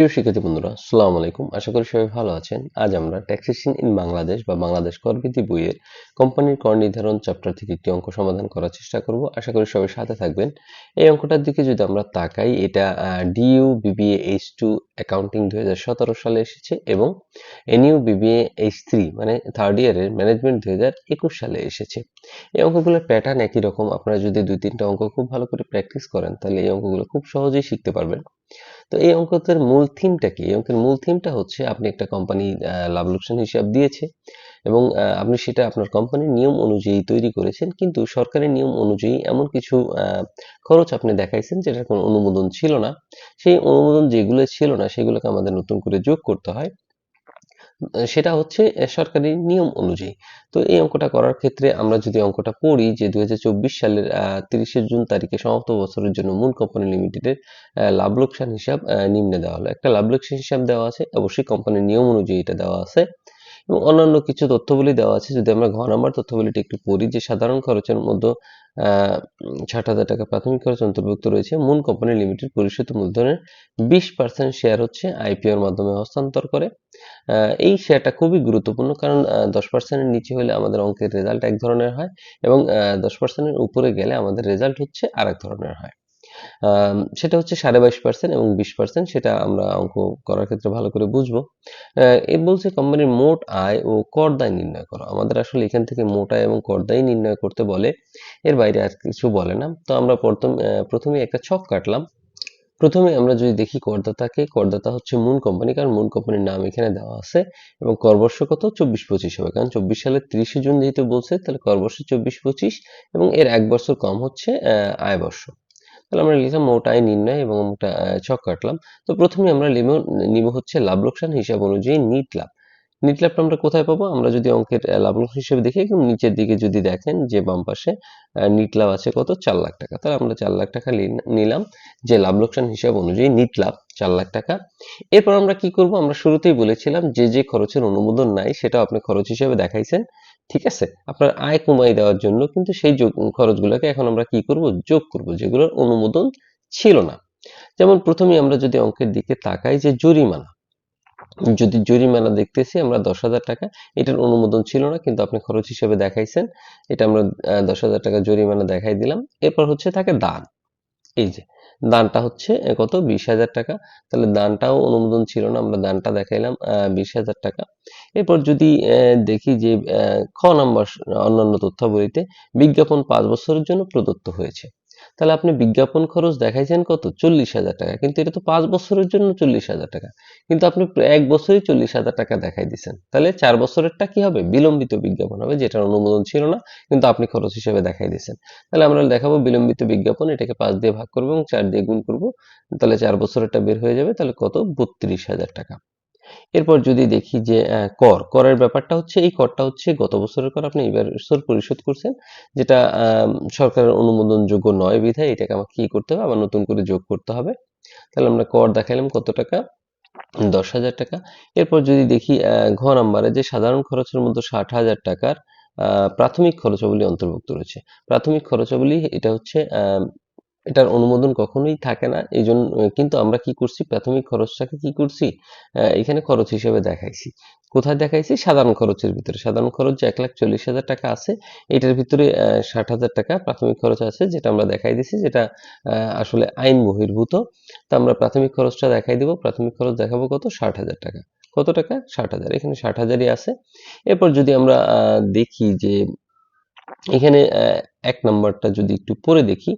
প্রিয় শিক্ষার্থী বন্ধুরা, আসসালামু আলাইকুম। আশা করি সবাই ভালো আছেন। আজ আমরা ট্যাক্সেশন ইন বাংলাদেশ বা বাংলাদেশ করবিধি বইয়ের কোম্পানির কর নির্ধারণ চ্যাপ্টার থেকে একটি অঙ্ক সমাধান করার চেষ্টা করব। আশা করি সবাই সাথে থাকবেন। এই অঙ্কটার দিকে যদি আমরা তাকাই, এটা ডিইউ বিবিএ H2 অ্যাকাউন্টিং 2017 সালে এসেছে এবং এনইউ বিবিএ H3 মানে থার্ড ইয়ারের ম্যানেজমেন্ট 2021 সালে এসেছে। এই অঙ্কগুলোর প্যাটার্ন একই রকম। আপনারা যদি 2-3টা অঙ্ক খুব ভালো করে প্র্যাকটিস করেন, তাহলে এই অঙ্কগুলো খুব সহজেই শিখতে পারবেন। তো এই অঙ্কটার মূল থিমটা কি? এই অঙ্কের মূল থিমটা হচ্ছে আপনি একটা কোম্পানি লাভ লোকসান হিসাব দিয়েছে এবং আপনি সেটা আপনার কোম্পানির নিয়ম অনুযায়ী তৈরি করেছেন, কিন্তু সরকারের নিয়ম অনুযায়ী এমন কিছু খরচ আপনি দেখাইছেন যেটার কোনো অনুমোদন ছিল না। সেই অনুমোদন যেগুলো ছিল না সেগুলোকে আমাদের নতুন করে যোগ করতে হয়। সেটা হচ্ছে সরকারি নিয়ম অনুযায়ী। তো এই অঙ্কটা করার ক্ষেত্রে আমরা যদি অঙ্কটা পড়ি যে 2024 সালের 30শে জুন তারিখে সমাপ্ত বছরের জন্য মূল কোম্পানি লিমিটেডের লাভ লোকসান হিসাব নিম্নে দেওয়া হলো। একটা লাভ লোকসান হিসাব দেওয়া আছে, অবশ্যই কোম্পানির নিয়ম অনুযায়ী এটা দেওয়া আছে এবং অন্যান্য কিছু তথ্যাবলী দেওয়া আছে। যদি আমরা ঘ নাম্বার তথ্যাবলীটা একটু পড়ি, যে সাধারণ খরচের মধ্যে 60,000 টাকা প্রাথমিক খরচ অন্তর্ভুক্ত রয়েছে। মূল কোম্পানি লিমিটেড পরিশোধিত মূলধনের 20% শেয়ার হচ্ছে আইপিওর মাধ্যমে হস্তান্তর করে। এই শেয়ারটা খুবই গুরুত্বপূর্ণ, কারণ 10% এর নিচে হলে আমাদের অঙ্কের রেজাল্ট এক ধরনের হয় এবং 10% এর উপরে গেলে আমাদের রেজাল্ট হচ্ছে আরেক ধরনের হয়। সেটা হচ্ছে 22.5% এবং 20%, সেটা আমরা অঙ্ক করার ক্ষেত্রে ভালো করে বুঝবো। এ বলছে কোম্পানির মোট আয় ও কর দায় নির্ণয় করো। আমাদের আসলে এখান থেকে মোট আয় এবং কর দায় নির্ণয় করতে বলে, এর বাইরে আর কিছু বলে না। তো আমরা প্রথমে একটা ছক কাটলাম। প্রথমে আমরা যদি দেখি করদাতাকে, করদাতা হচ্ছে মূল কোম্পানি, কারণ মূল কোম্পানির নাম এখানে দেওয়া আছে এবং করবর্ষ কত 24-25 হবে, কারণ 24 সালের 30শে জুন যেহেতু বলছে, তাহলে করবর্ষ 24-25 এবং এর এক বছর কম হচ্ছে আয় বর্ষ। তাহলে আমরা লিখলাম মোট আয় নির্ণয় এবং মোট ছক কাটলাম। তো প্রথমে আমরা নিব হচ্ছে লাভ লোকসান হিসাব অনুযায়ী নিট লাভ। নিট লাভটা আমরা কোথায় পাবো? আমরা যদি অঙ্কের লাভ লোকসান হিসেবে দেখি, একদম নিচের দিকে যদি দেখেন যে বাম পাশে নিট লাভ আছে কত, 4 লাখ টাকা। তাহলে আমরা 4 লাখ টাকা নিলাম, যে লাভ লোকসান হিসাব অনুযায়ী নিট লাভ 4 লাখ টাকা। এরপর আমরা কি করব? আমরা শুরুতেই বলেছিলাম যে খরচের অনুমোদন নাই সেটা আপনি খরচ হিসেবে দেখাইছেন, ঠিক আছে? আপনার আয় কমাই দেওয়ার জন্য, কিন্তু সেই খরচগুলোকে এখন আমরা কি করব? যোগ করব, যেগুলোর অনুমোদন ছিল না। যেমন প্রথমেই আমরা যদি অঙ্কের দিকে তাকাই, যে জরিমানা, যদি জরিমানা দেখতেছি আমরা 10,000 টাকা, এটার অনুমোদন ছিল না কিন্তু আপনি খরচ হিসেবে দেখাইছেন, এটা আমরা 10,000 টাকা জরিমানা দেখাই দিলাম। এরপর হচ্ছে থাকে দান। এই যে দানটা হচ্ছে কত, 20,000 টাকা। তাহলে দানটাও অনুমোদন ছিল না, আমরা দানটা দেখাইলাম 20,000 টাকা। এরপর যদি দেখি যে খ নম্বর অন্যান্য তথ্যাবলীতে বিজ্ঞাপন 5 বছরের জন্য প্রদত্ত হয়েছে। তাহলে আপনি বিজ্ঞাপন খরচ দেখাইছেন কত, 40,000 টাকা, কিন্তু এটা তো 5 বছরের জন্য 40,000 টাকা, কিন্তু আপনি এক বছরই 40,000 টাকা দেখাই দিচ্ছেন। তাহলে 4 বছরেরটা কি হবে? বিলম্বিত বিজ্ঞাপন হবে, যেটার অনুমোদন ছিল না কিন্তু আপনি খরচ হিসেবে দেখাই দিচ্ছেন। তাহলে আমরা দেখাবো বিলম্বিত বিজ্ঞাপন, এটাকে 5 দিয়ে ভাগ করবো এবং 4 দিয়ে গুণ করব। তাহলে 4 বছরেরটা বের হয়ে যাবে, তাহলে কত, 32,000 টাকা। এরপর যদি দেখি যে করের ব্যাপারটা হচ্ছে, এই করটা হচ্ছে গত বছরের কর, আপনি এই বছর পরিশোধ করছেন, যেটা সরকারের অনুমোদনযোগ্য নয় বিধায় এটাকে আমাকে কি করতে হবে? আবার নতুন করে যোগ করতে হবে। তাহলে আমরা কর দেখাইলাম কত টাকা, 10,000 টাকা। এরপর যদি দেখি ঘ নাম্বারে, যে সাধারণ খরচের মধ্যে 60,000 টাকার প্রাথমিক খরচাবলী অন্তর্ভুক্ত রয়েছে। প্রাথমিক খরচাবলী এটা হচ্ছে এটার অনুমোদন কখনোই থাকে না, এই জন্য কিন্তু আমরা কি করছি, প্রাথমিক খরচটাকে কি করছি, এখানে খরচ হিসেবে দেখাইছি। কোথায় দেখাইছি? সাধারণ খরচের ভিতরে। সাধারণ খরচ যে 1,40,000 টাকা আছে, এটার ভিতরে 60,000 টাকা প্রাথমিক খরচ আছে, যেটা আমরা দেখাই দিছি, যেটা আসলে আইন বহির্ভূত। তো আমরা প্রাথমিক খরচটা দেখাই দিব। প্রাথমিক খরচ দেখাবো কত, 60,000 টাকা। কত টাকা? 60,000। এখানে 60,000ই আছে। এরপর যদি আমরা দেখি যে এখানে ১ নাম্বারটা যদি একটু পড়ে দেখি,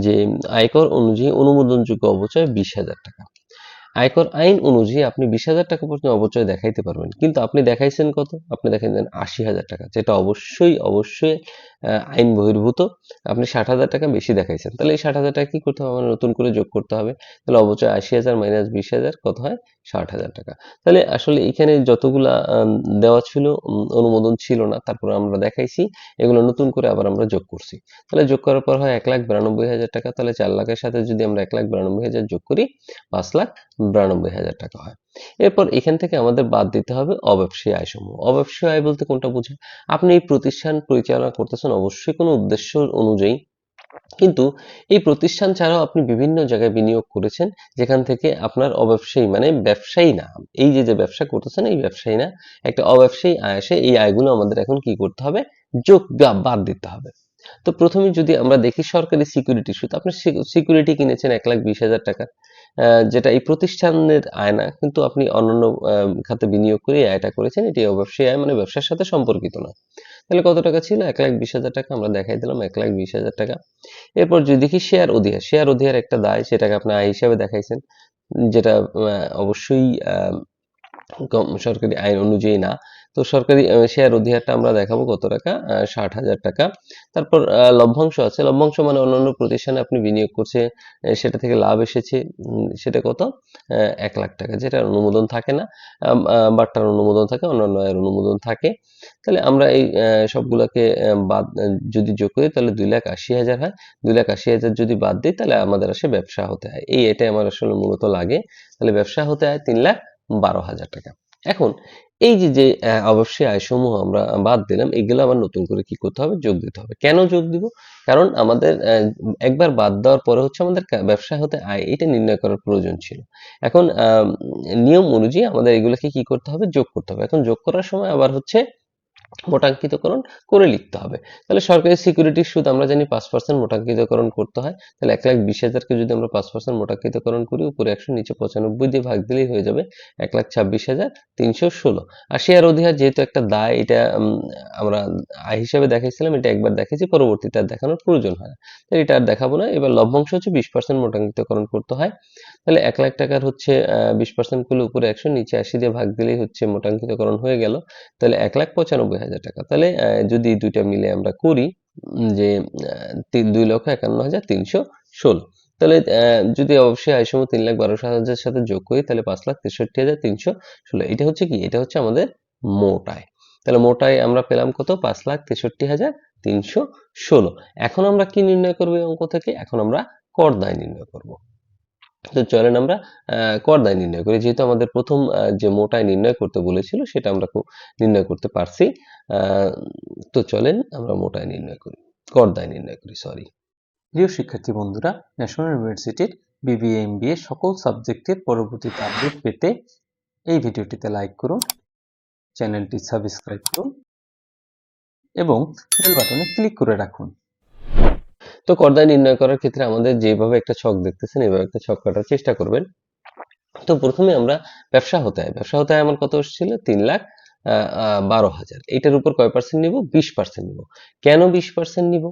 যে আয়কর অনুযায়ী অনুমোদনযোগ্য অবচয় 20,000 টাকা। আয়কর আইন অনুযায়ী আপনি 20,000 টাকা পর্যন্ত অবচয় দেখাইতে পারবেন, কিন্তু আপনি দেখাইছেন কত? আপনি দেখাইছেন 80,000 টাকা, যেটা অবশ্যই আইন বহির্ভূত। আপনি 60,000 টাকা বেশি দেখাইছেন, তাহলে এই 60,000 টাকা কি করতে হবে? আমার নতুন করে যোগ করতে হবে। তাহলে অবচয় 80,000 মাইনাস 20,000 কত হয়? 60,000 টাকা। তাহলে আসলে এখানে যতগুলা দেওয়া ছিল অনুমোদন ছিল না, তারপরে আমরা দেখাইছি, এগুলো নতুন করে আবার আমরা যোগ করছি। তাহলে যোগ করার পর হয় 1,92,000 টাকা। তাহলে 4 লাখের সাথে যদি আমরা 1,92,000 যোগ করি, 5,92,000 টাকা হয়। এরপর এখান থেকে আমাদের বাদ দিতে হবে অব্যবসায়ী আয়সমূহ। অব্যবসায়ী আয় বলতে কোনটা বোঝায়? আপনি এই প্রতিষ্ঠান পরিচালনা করতেছেন অবশ্যই কোনো উদ্দেশ্য অনুযায়ী, কিন্তু এই প্রতিষ্ঠান ছাড়াও আপনি বিভিন্ন জায়গায় বিনিয়োগ করেছেন, যেখান থেকে আপনার অব্যবসায়ী মানে ব্যবসায়ী না, এই যে ব্যবসা করতেছেন এই ব্যবসায়ী না, একটা অব্যবসায়ী আয় আসে, এই আয়গুলো আমাদের এখন কি করতে হবে, যোগ বা বাদ দিতে হবে। তো প্রথমে যদি আমরা দেখি সরকারি সিকিউরিটি সুদ, আপনি সিকিউরিটি কিনেছেন 1,20,000 টাকা, যেটা এই প্রতিষ্ঠানের আয় না, কিন্তু আপনি অন্যান্য খাতে বিনিয়োগ করে এই আয়টা করেছেন, এটি অব্যবসায়ী আয়, মানে ব্যবসার সাথে সম্পর্কিত না। তাহলে কত টাকা ছিল? 1,20,000 টাকা। আমরা দেখাই দিলাম 1,20,000 টাকা। এরপর যদি দেখি শেয়ার অধিহার, শেয়ার অধিহার একটা দায়, সেটাকে আপনি আয় হিসাবে দেখাইছেন, যেটা অবশ্যই সরকারি আইন অনুযায়ী না। তো সরকারি শেয়ার অধিহারটা আমরা দেখাবো কত টাকা, 60,000 টাকা। তারপর লভ্যাংশ আছে, লভ্যাংশ মানে অন্যান্য প্রতিষ্ঠানে আপনি বিনিয়োগ করছে, সেটা থেকে লাভ এসেছে, সেটা কত, 1,00,000 টাকা, যেটার অনুমোদন থাকে না, বাট্টার অনুমোদন থাকে, অন্যান্য আয়ের অনুমোদন থাকে। তাহলে আমরা এই সবগুলাকে বাদ যদি যোগ করি তাহলে 2,80,000 হয়। 2,80,000 যদি বাদ দিই তাহলে আমাদের আসে ব্যবসা হতে হয়, এটাই আমার আসলে মূলত লাগে। তাহলে ব্যবসা হতে হয় 3,12,000 টাকা। এখন এই যে অবশ্যই আয়সমূহ আমরা বাদ দিলাম, এগুলো আবার নতুন করে কি করতে হবে, যোগ দিতে হবে। কেন যোগ দিব? কারণ আমাদের একবার বাদ দেওয়ার পরে হচ্ছে আমাদের ব্যবসা হতে আয়, এটা নির্ণয় করার প্রয়োজন ছিল। এখন নিয়ম অনুযায়ী আমাদের এগুলোকে কি করতে হবে, যোগ করতে হবে। এখন যোগ করার সময় আবার হচ্ছে মোটাঙ্কিতকরণ করে লিখতে হবে। তাহলে সরকারি সিকিউরিটির সুদ আমরা জানি 5% মোটাঙ্কিতকরণ করতে হয়। তাহলে 1,20,000 যদি আমরা 5% মোটাঙ্কিতকরণ করি, উপরে 100 নিচে 95 দিয়ে ভাগ দিলেই হয়ে যাবে 1,26,316। আর শেয়ার অধিহার যেহেতু একটা দায়, এটা আমরা আয় হিসাবে দেখাইছিলাম, এটা একবার দেখেছি, পরবর্তীতে আর দেখানোর প্রয়োজন হয় না, তাই এটা আর দেখাবো না। এবার লভ্যাংশ হচ্ছে 20% মোটাঙ্কিতকরণ করতে হয়। তাহলে 1,00,000 টাকার হচ্ছে 20% করলে উপরে 100 নিচে 80 দিয়ে ভাগ দিলেই হচ্ছে মোটাঙ্কিতকরণ হয়ে গেল। তাহলে 1,95,000 টাকা। তাহলে যদি দুইটা মিলে আমরা করি, যে 2,51,316, তাহলে যদি অবশ্যই আয়সমূহ 3,12,000 সাথে যোগ করি তাহলে 5,63,316। এটা হচ্ছে কি, এটা হচ্ছে আমাদের মোট আয়। তাহলে মোট আয় আমরা পেলাম কত, 5,63,316। এখন আমরা কি নির্ণয় করবো এই অঙ্ক থেকে? এখন আমরা কর দায় নির্ণয় করব। তো চলেন আমরা কর দায় নির্ণয় করি, যেহেতু আমাদের প্রথম যে মোট আয় নির্ণয় করতে বলেছিল সেটা আমরা নির্ণয় করতে পারছি। আহ, তো চলেন আমরা মোট আয় নির্ণয় করি, কর দায় নির্ণয় করি, সরি। প্রিয় শিক্ষার্থী বন্ধুরা, ন্যাশনাল ইউনিভার্সিটির বিবিএ এমবিএ সকল সাবজেক্টের পরবর্তীতে আপডেট পেতে এই ভিডিওটিতে লাইক করুন, চ্যানেলটি সাবস্ক্রাইব করুন এবং বেল বাটনে ক্লিক করে রাখুন। তো কর দায় নির্ণয় করার ক্ষেত্রে আমাদের যেভাবে একটা ছক দেখতেছেন, এভাবে একটা ছক কাটার চেষ্টা করবেন। তো প্রথমে আমরা ব্যবসা হতে হয়, ব্যবসা হতে হয় আমার কত ছিল, 3,12,000। এটার উপর কয় পার্সেন্ট নিব, 20% নিব। কেন 20% নিব?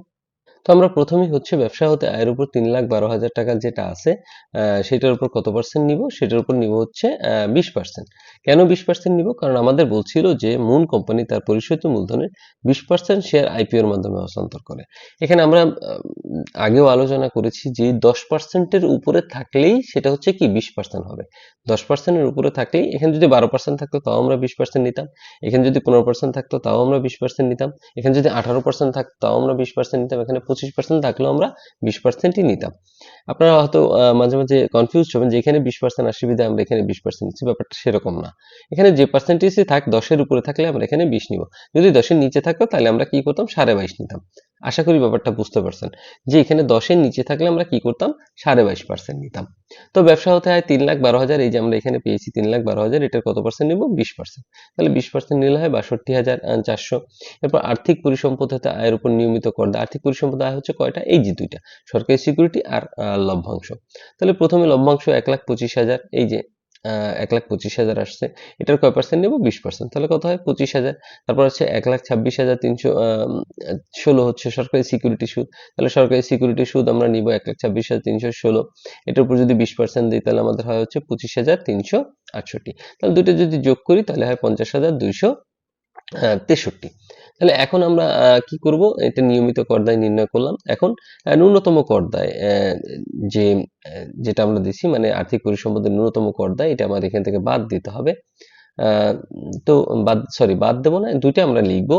তো আমরা প্রথমেই হচ্ছে ব্যবসা হতে আয়ের উপর 3,12,000 টাকা যেটা আছে, সেটার উপর কত পার্সেন্ট নিব, সেটার উপর নিব হচ্ছে 20%। কেন 20% নিব? কারণ আমাদের বলছিল যে মূল কোম্পানি তার পরিশোধিত মূলধনের 20% শেয়ার আইপিওর মাধ্যমে হস্তান্তর করে। এখানে আমরা আগেও আলোচনা করেছি যে 10%-এর উপরে থাকলেই সেটা হচ্ছে কি 20% হবে। 10%-এর উপরে থাকলেই, এখানে যদি 12% থাকতো তাও আমরা 20% নিতাম, এখানে যদি 15% থাকতো তাও আমরা 20% নিতাম, এখানে যদি 18% থাকতো তাও আমরা 20% নিতাম, এখানে 25% থাকলেও আমরা 20%ই নিতাম। আপনারা হয়তো মাঝে মাঝে কনফিউজ হবেন যে এখানে 20% আসে বিধায় আমরা এখানে 20% নিচ্ছি, ব্যাপারটা সেরকম না। এখানে যে পার্সেন্টেজই থাক, 10-এর উপরে থাকলে আমরা এখানে 20 নিব। যদি 10-এর নিচে থাকতো তাহলে আমরা কি করতাম, 22.5 নিতাম। আশা করি ব্যাপারটা বুঝতে পারছেন যে এখানে 10-এর নিচে থাকলে আমরা কি করতাম, 22.5% নিতাম। তো ব্যবসা হতে হয় 3,12,000, এই যে আমরা এখানে পেয়েছি 3,12,000, এটার কত পার্সেন্ট নিব, 20%। তাহলে 20% নিলে হয় 62,400। এরপর আর্থিক পরিসম্পদ হতে আয়ের উপর নিয়মিত কর দেয়। আর্থিক পরিসম্পদ আয় হচ্ছে কয়টা, এই যে দুইটা, সরকারি সিকিউরিটি আর লভ্যাংশ। তাহলে প্রথমে লভ্যাংশ 1,25,000, এই যে 1,25,000 আসছে, এটার কয় পার্সেন্ট নেব, 20%। তাহলে কত হয়, 25,000। তারপর হচ্ছে 1,26,316 হচ্ছে সরকারি সিকিউরিটি সুদ। তাহলে সরকারি সিকিউরিটি সুদ আমরা নিব 1,26,316, এটার উপর যদি 20% দিই তাহলে আমাদের হয় হচ্ছে 25,368। তাহলে দুটো যদি যোগ করি তাহলে হয় 50,263। তাহলে এখন আমরা কি করব, এটা নিয়মিত কর দায় নির্ণয় করলাম। এখন ন্যূনতম কর দায়, যে যেটা আমরা দিছি, মানে আর্থিক পরিসম্পদের ন্যূনতম কর দায়, এটা আমার এখান থেকে বাদ দিতে হবে। তো বাদ দেব না, দুইটা আমরা লিখবো।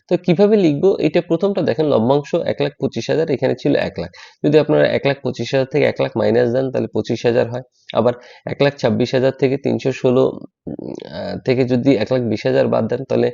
তো কিভাবে লিখবো, এটা প্রথমটা দেখেন, লভ্যাংশ 1,25,000, এখানে ছিল 1,00,000। যদি আপনারা 1,25,000 থেকে 1,00,000 মাইনাস দেন তাহলে 25,000 হয়। আবার 1,26,000 থেকে 316 থেকে যদি 1,20,000 বাদ দেন তাহলে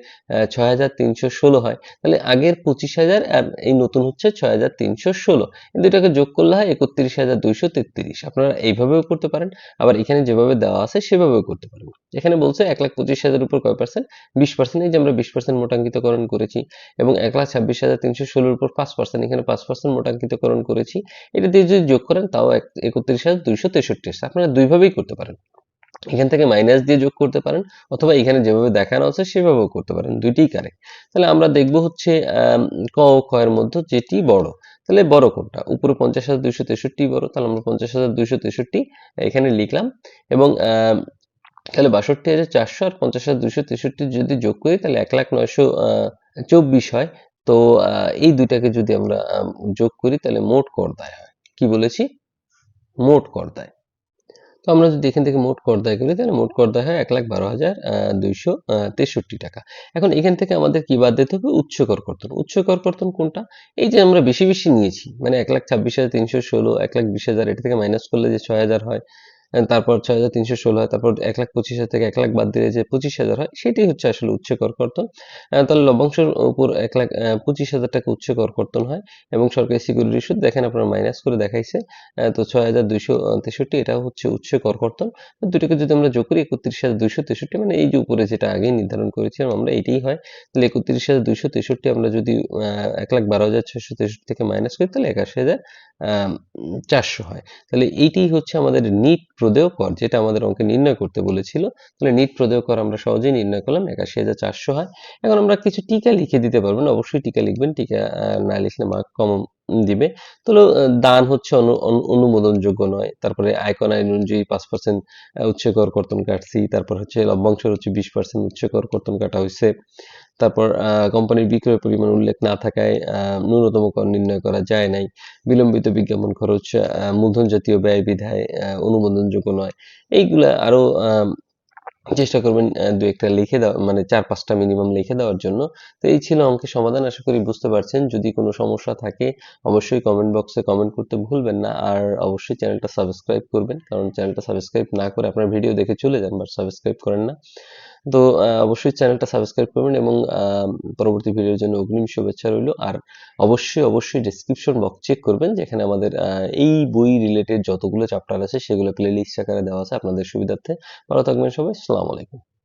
6,316 হয়। তাহলে আগের 25,000 আর এই নতুন হচ্ছে 6,316, এই দুটাকে যোগ করলে হয় 31,233। আপনারা এইভাবেও করতে পারেন, আবার এখানে যেভাবে দেওয়া আছে সেভাবেও করতে পারেন। এখানে বলছে 1,25,000 উপর কয় পার্সেন্ট? 20%। এই যে আমরা 20% মোটাঙ্কিতকরণ করেছি, এবং 1,26,316 উপর 5%, এখানে 5% মোটাঙ্কিতকরণ করেছি। এটা দিয়ে যদি যোগ করেন তাও 31,263 আসছে। আপনারা দুইভাবেই করতে পারেন, এখান থেকে মাইনাস দিয়ে যোগ করতে পারেন, অথবা এখানে যেভাবে দেখানো আছে সেভাবেও করতে পারেন, দুইটিই কারেক্ট। তাহলে আমরা দেখব হচ্ছে ক ও খ এর মধ্যে যেটি বড়। তাহলে বড় কোনটা? উপরে 50,263 বড়, তাহলে আমরা 50,263 এখানে লিখলাম। এবং তাহলে 62,400 আর 50,263 যদি যোগ করি তাহলে 1,09,24 হয়। তো এই দুইটাকে যদি আমরা যোগ করি তাহলে মোট কর দায় হয়। কি বলেছি? মোট কর দায়। তো আমরা যদি এখান থেকে মোট কর দায় করি তাহলে মোট কর দায় হয় 1,12,263 টাকা। এখন এখান থেকে আমাদের কি বাদ দিতে হবে? উচ্চ কর কর্তন। উচ্চ কর কর্তন কোনটা? এই যে আমরা বেশি বেশি নিয়েছি, মানে 1,26,316, 1,20,000, এটা থেকে মাইনাস করলে যে 6,000 হয়, তারপর 6,316 হয়, তারপর 1,25,000 থেকে 1,00,000 বাদ দিলে যে 25,000 হয়, সেটাই হচ্ছে আসলে উচ্চ কর কর্তন। তাহলে লভ্যাংশের উপর 1,25,000 টাকা উচ্চ কর কর্তন হয়, এবং সরকারি সিকিউরিটি সুদ দেখেন আপনারা মাইনাস করে দেখাইছে। তো 6,263 এটাও হচ্ছে উচ্চ কর কর্তন। দুটোকে যদি আমরা যোগ করি 31,263, মানে এই যে উপরে যেটা আগেই নির্ধারণ করেছিলাম আমরা, এটাই হয়। তাহলে 31,263 আমরা যদি 1,12,663 থেকে মাইনাস করি তাহলে 81,400 হয়। তাহলে এইটাই হচ্ছে আমাদের নিট প্রদেয় কর, যেটা আমাদের অঙ্কে নির্ণয় করতে বলেছিল। তাহলে নিট প্রদেয় কর আমরা সহজেই নির্ণয় করলাম, 81,400 হয়। এখন আমরা কিছু টিকা লিখে দিতে পারবেন, অবশ্যই টিকা লিখবেন, টিকা না লিখলে মার্ক কম দিবে। তো দান হচ্ছে অনুমোদনযোগ্য নয়, তারপরে আয়কর আইন অনুযায়ী 5% উচ্চ কর কর্তন কাটছি, তারপর হচ্ছে লভ্যাংশের হচ্ছে 20% উচ্চ কর কর্তন কাটা হয়েছে, তারপর কোম্পানির বিক্রয় পরিমাণ উল্লেখ না থাকায় ন্যূনতম কর নির্ণয় করা যায় নাই, বিলম্বিত বিজ্ঞাপন খরচ মূলধন জাতীয় ব্যয় বিধায় অনুমোদনযোগ্য নয়। এইগুলা আরো চেষ্টা করবেন দু একটা লিখে দেওয়া, মানে 4-5টা মিনিমাম লিখে দেওয়ার জন্য। তো এই ছিল অঙ্কের সমাধান, আশা করি বুঝতে পারছেন। যদি কোনো সমস্যা থাকে অবশ্যই কমেন্ট বক্সে কমেন্ট করতে ভুলবেন না, আর অবশ্যই চ্যানেলটা সাবস্ক্রাইব করবেন, কারণ চ্যানেলটা সাবস্ক্রাইব না করে আপনার ভিডিও দেখে চলে যান বাট সাবস্ক্রাইব করেন না। তো অবশ্যই চ্যানেলটা সাবস্ক্রাইব করবেন, এবং পরবর্তী ভিডিওর জন্য অগ্রিম শুভেচ্ছা রইল। আর অবশ্যই ডেসক্রিপশন বক্স চেক করবেন, যেখানে আমাদের এই বই রিলেটেড যতগুলো চ্যাপ্টার আছে সেগুলো প্লেলিস্ট আকারে দেওয়া আছে আপনাদের সুবিধার্থে। ভালো থাকবেন সবাই, আসসালামু আলাইকুম।